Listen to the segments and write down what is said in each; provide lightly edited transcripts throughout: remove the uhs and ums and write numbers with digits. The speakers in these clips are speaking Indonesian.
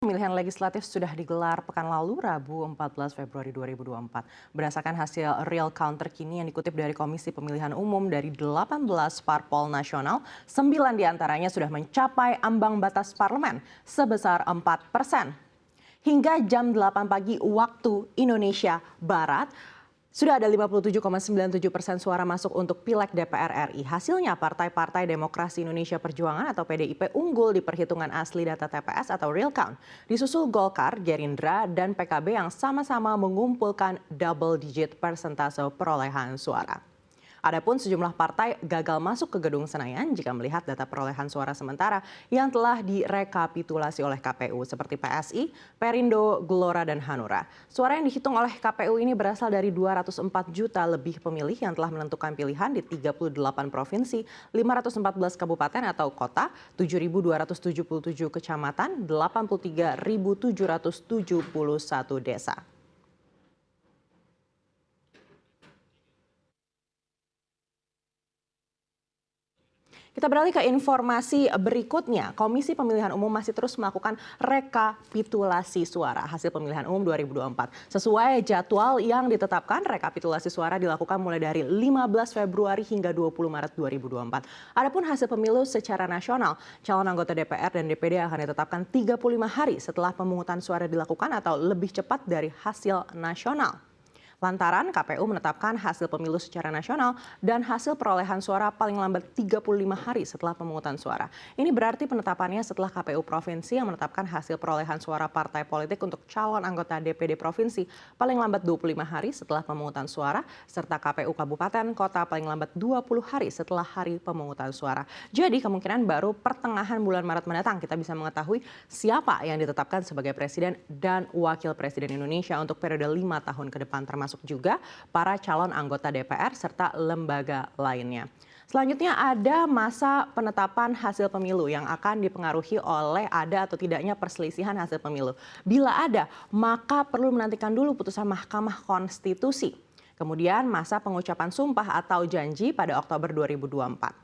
Pemilihan legislatif sudah digelar pekan lalu Rabu 14 Februari 2024. Berdasarkan hasil real count terkini yang dikutip dari Komisi Pemilihan Umum dari 18 parpol nasional, 9 diantaranya sudah mencapai ambang batas parlemen sebesar 4%. Hingga jam 8 pagi waktu Indonesia Barat, sudah ada 57,97% suara masuk untuk Pileg DPR RI. Hasilnya Partai-Partai Demokrasi Indonesia Perjuangan atau PDIP unggul di perhitungan asli data TPS atau real count. Disusul Golkar, Gerindra, dan PKB yang sama-sama mengumpulkan double digit persentase perolehan suara. Adapun sejumlah partai gagal masuk ke Gedung Senayan jika melihat data perolehan suara sementara yang telah direkapitulasi oleh KPU seperti PSI, Perindo, Gelora, dan Hanura. Suara yang dihitung oleh KPU ini berasal dari 204 juta lebih pemilih yang telah menentukan pilihan di 38 provinsi, 514 kabupaten atau kota, 7.277 kecamatan, 83.771 desa. Kita beralih ke informasi berikutnya. Komisi Pemilihan Umum masih terus melakukan rekapitulasi suara hasil pemilihan umum 2024. Sesuai jadwal yang ditetapkan, rekapitulasi suara dilakukan mulai dari 15 Februari hingga 20 Maret 2024. Adapun hasil pemilu secara nasional, calon anggota DPR dan DPD akan ditetapkan 35 hari setelah pemungutan suara dilakukan atau lebih cepat dari hasil nasional. Lantaran KPU menetapkan hasil pemilu secara nasional dan hasil perolehan suara paling lambat 35 hari setelah pemungutan suara. Ini berarti penetapannya setelah KPU Provinsi yang menetapkan hasil perolehan suara partai politik untuk calon anggota DPD Provinsi paling lambat 25 hari setelah pemungutan suara, serta KPU Kabupaten Kota paling lambat 20 hari setelah hari pemungutan suara. Jadi kemungkinan baru pertengahan bulan Maret mendatang kita bisa mengetahui siapa yang ditetapkan sebagai Presiden dan Wakil Presiden Indonesia untuk periode 5 tahun ke depan, termasuk juga para calon anggota DPR serta lembaga lainnya. Selanjutnya ada masa penetapan hasil pemilu yang akan dipengaruhi oleh ada atau tidaknya perselisihan hasil pemilu. Bila ada, maka perlu menantikan dulu putusan Mahkamah Konstitusi. Kemudian masa pengucapan sumpah atau janji pada Oktober 2024.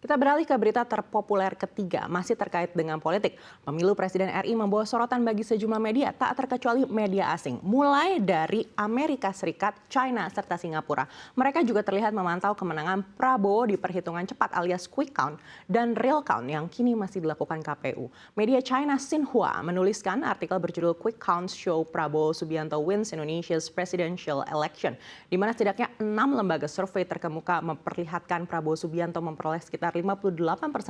Kita beralih ke berita terpopuler ketiga, masih terkait dengan politik. Pemilu Presiden RI membawa sorotan bagi sejumlah media, tak terkecuali media asing. Mulai dari Amerika Serikat, China, serta Singapura. Mereka juga terlihat memantau kemenangan Prabowo di perhitungan cepat alias quick count dan real count yang kini masih dilakukan KPU. Media China Xinhua menuliskan artikel berjudul Quick Count Show Prabowo Subianto Wins Indonesia's Presidential Election, di mana setidaknya 6 lembaga survei terkemuka memperlihatkan Prabowo Subianto memperoleh sekitar 58%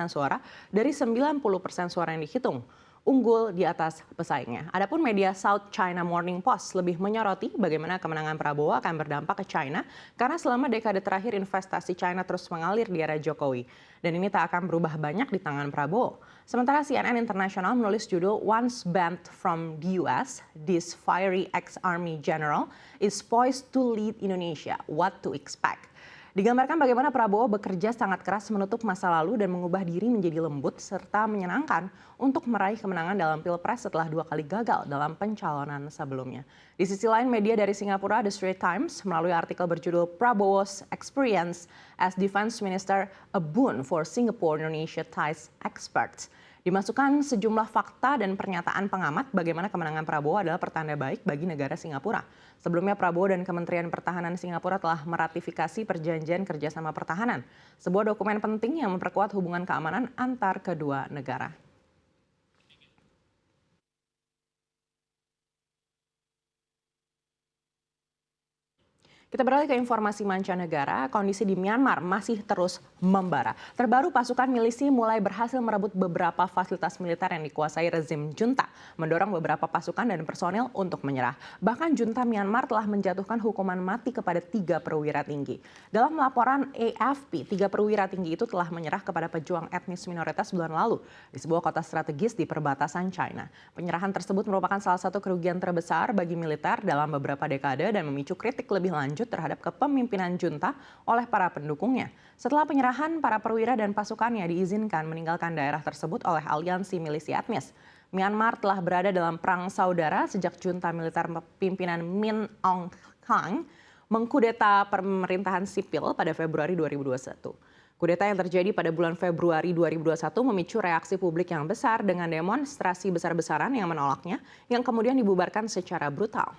suara dari 90% suara yang dihitung, unggul di atas pesaingnya. Adapun media South China Morning Post lebih menyoroti bagaimana kemenangan Prabowo akan berdampak ke China karena selama dekade terakhir investasi China terus mengalir di era Jokowi. Dan ini tak akan berubah banyak di tangan Prabowo. Sementara CNN International menulis judul Once Banned from the US, this fiery ex-army general is poised to lead Indonesia. What to expect? Digambarkan bagaimana Prabowo bekerja sangat keras menutup masa lalu dan mengubah diri menjadi lembut serta menyenangkan untuk meraih kemenangan dalam Pilpres setelah 2 kali gagal dalam pencalonan sebelumnya. Di sisi lain, media dari Singapura, The Straits Times, melalui artikel berjudul Prabowo's Experience as Defense Minister, a Boon for Singapore-Indonesia Ties Experts. Dimasukkan sejumlah fakta dan pernyataan pengamat bagaimana kemenangan Prabowo adalah pertanda baik bagi negara Singapura. Sebelumnya Prabowo dan Kementerian Pertahanan Singapura telah meratifikasi perjanjian kerjasama pertahanan, sebuah dokumen penting yang memperkuat hubungan keamanan antar kedua negara. Kita beralih ke informasi mancanegara, kondisi di Myanmar masih terus membara. Terbaru pasukan milisi mulai berhasil merebut beberapa fasilitas militer yang dikuasai rezim junta, mendorong beberapa pasukan dan personel untuk menyerah. Bahkan junta Myanmar telah menjatuhkan hukuman mati kepada 3 perwira tinggi. Dalam laporan AFP, 3 perwira tinggi itu telah menyerah kepada pejuang etnis minoritas bulan lalu di sebuah kota strategis di perbatasan China. Penyerahan tersebut merupakan salah satu kerugian terbesar bagi militer dalam beberapa dekade dan memicu kritik lebih lanjut terhadap kepemimpinan junta oleh para pendukungnya. Setelah penyerahan, para perwira dan pasukannya diizinkan meninggalkan daerah tersebut oleh aliansi milisi etnis. Myanmar telah berada dalam perang saudara sejak junta militer pimpinan Min Aung Hlaing mengkudeta pemerintahan sipil pada Februari 2021. Kudeta yang terjadi pada bulan Februari 2021 memicu reaksi publik yang besar dengan demonstrasi besar-besaran yang menolaknya yang kemudian dibubarkan secara brutal.